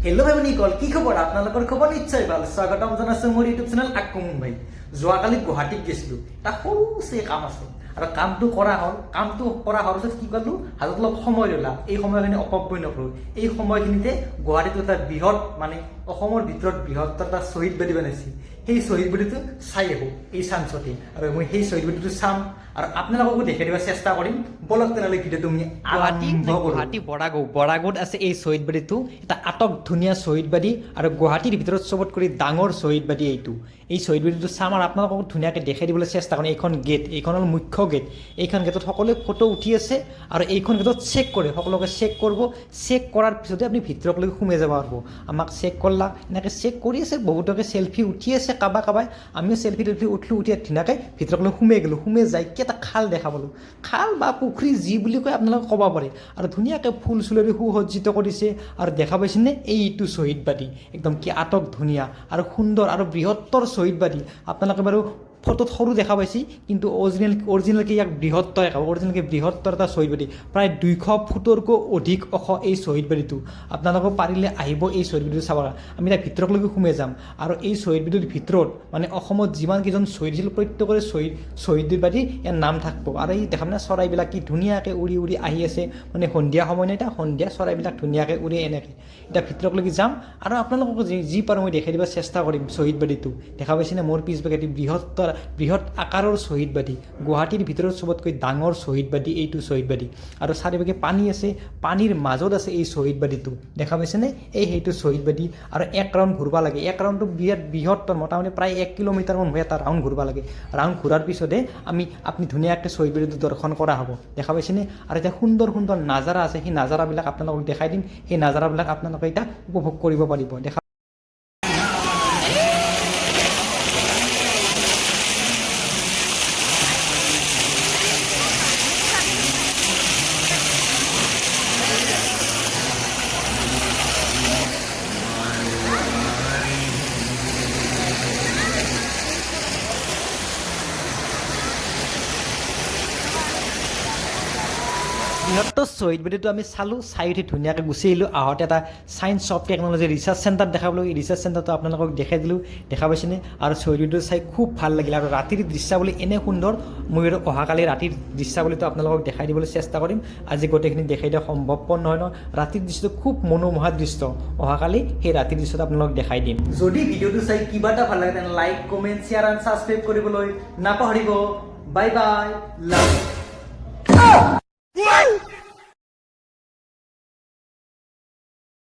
hello' ভাই নিকল কি খবৰ আপোনালোকৰ খবৰ নিশ্চয় ভাল স্বাগতম জনাইছোঁ মোৰ ইউটিউব চেনেল আকুমুন ভাই যোৱাকালি গুৱাহাটীত গৈছিলোঁ এটা সৰুছে কাম আছে আৰু কামটো কৰা হোৱাৰ পিছত কি কৰিলোঁ হাতত অলপ সময় ল'লা এই সময়খিনি অপব্যয় নকৰোঁ এই সময়খিনিতে গুৱাহাটীত এটা বৃহৎ মানে অসমৰ ভিতৰত বৃহত্তৰ এটা শ্বহীদ বেদী বনাইছে সেই শ্বহীদ বেদীটো চাই আহোঁ এই চান্সতে আৰু মই সেই শ্বহীদ বেদীটো চাম আৰু আপোনালোককো দেখাই দিব চেষ্টা কৰিম বলক তেনেহ'লে ভিডিঅ'টো আমি গুৱাহাটী বৰাগত আছে এই শ্বহীদ বেদীটো এটা আটক ধুনীয়া শ্বহীদ বেদী আৰু গুৱাহাটীৰ ভিতৰত চবতকৈ ডাঙৰ শ্বহীদ বেদী এই শ্বহীদ বেদীটো চাম আৰু আপোনালোকক ধুনীয়াকৈ দেখাই দিবলৈ চেষ্টা কৰিম এইখন গেট এইখন হ'ল মুখ্য গেট এইখন গেটত সকলোৱে ফটো উঠি আছে আৰু এইখন গেটত চেক কৰে সকলোকে চেক কৰিব চেক কৰাৰ পিছতে আপুনি ভিতৰলৈকে সোমাই যাব পাৰিব আমাক চেক কৰলা এনেকৈ চেক কৰি আছে বহুতকে চেল্ফি উঠি আছে কাবাই আমিও চেল্ফি উঠি ধুনীয়াকৈ ভিতৰলৈ সোমাই গ'লোঁ সোমাই যাই এটা খাল দেখা পালোঁ খাল বা পুখুৰী যি বুলি কয় আপোনালোকে ক'ব পাৰে আৰু ধুনীয়াকৈ ফুল চুলেৰে সুসজ্জিত কৰিছে আৰু দেখা পাইছেনে এইটো শ্বহীদ বেদী একদম কি আটক ধুনীয়া আৰু সুন্দৰ আৰু বৃহত্তৰ শ্বহীদ বেদী আপোনালোকে বাৰু ফটোত সৰু দেখা পাইছে কিন্তু অৰিজিনেলকৈ ইয়াক বৃহত্তৰ এটা শ্বহীদ বেদী প্ৰায় 200 ফুটতকৈ অধিক ওখ এই শ্বহীদ বেদীটো আপোনালোকে পাৰিলে আহিব এই শ্বহীদ বেদীটো চাব আমি তাৰ ভিতৰলৈকে সোমাই যাম আৰু এই শ্বহীদ বেদীৰ ভিতৰত মানে অসমত যিমানকেইজন শ্বহীদ আছিল প্ৰত্যেকৰে শ্বহীদ বেদী ইয়াৰ নাম থাকিব আৰু এই দেখা মানে চৰাইবিলাক কি ধুনীয়াকৈ উৰি আহি আছে মানে সন্ধিয়া সময় নাই সন্ধিয়া চৰাইবিলাক ধুনীয়াকৈ উৰি এনেকৈ এতিয়া ভিতৰলৈকে যাম আৰু আপোনালোকক যি পাৰোঁ মই দেখাই দিব চেষ্টা কৰিম শ্বহীদ বেদীটো দেখা পাইছেনে মোৰ পিছবেগেদি বৃহৎ আকাৰৰ শ্বহীদ বেদী গুৱাহাটীৰ ভিতৰত চবতকৈ ডাঙৰ শ্বহীদ বেদী এইটো শ্বহীদ বেদী আৰু চাৰিওফালে পানী আছে পানীৰ মাজত আছে এই শ্বহীদ বেদীটো দেখা পাইছেনে সেইটো শ্বহীদ বেদী আৰু এক ৰাউণ্ড ঘূৰিব লাগে এক ৰাউণ্ডটো বৃহত্তৰ মোটামুটি প্ৰায় 1 কিলোমিটাৰমান হৈ এটা ৰাউণ্ড ঘূৰিব লাগে ৰাউণ্ড ঘূৰাৰ পিছতে আপুনি ধুনীয়াকৈ শ্বহীদ বেদীটো দৰ্শন কৰা হ'ব দেখা পাইছেনে আৰু এতিয়া সুন্দৰ নাজাৰা আছে সেই নাজাৰাবিলাক আপোনালোকক দেখাই দিম সেই নাজাৰাবিলাক আপোনালোকে এতিয়া উপভোগ কৰিব পাৰিব দেখা বৃহত্তৰ শ্বহীদ বেদীটো আমি চালোঁ চাই উঠি ধুনীয়াকৈ গুচি আহিলোঁ আহোঁতে এটা science of technology research centre দেখা পালোঁ এই ৰিচাৰ্চ চেণ্টাৰটো আপোনালোকক দেখাই দিলোঁ দেখা পাইছেনে আৰু শ্বহীদ বেদীটো চাই খুব ভাল লাগিল আৰু ৰাতিৰ দৃশ্যাৱলী এনে সুন্দৰ মই আৰু অহাকালি ৰাতিৰ দৃশ্যাৱলীটো আপোনালোকক দেখাই দিবলৈ চেষ্টা কৰিম আজি গোটেইখিনি দেখাই দিয়া সম্ভৱপৰ নহয় ৰাতিৰ দৃশ্যটো খুব মনোমোহা দৃশ্য অহাকালি সেই ৰাতিৰ দৃশ্যটো আপোনালোকক দেখাই দিম যদি ভিডিঅ'টো চাই কিবা এটা ভাল লাগে তেনে like comment share and subscribe কৰিবলৈ নাপাহৰিব বাই বাই লাভ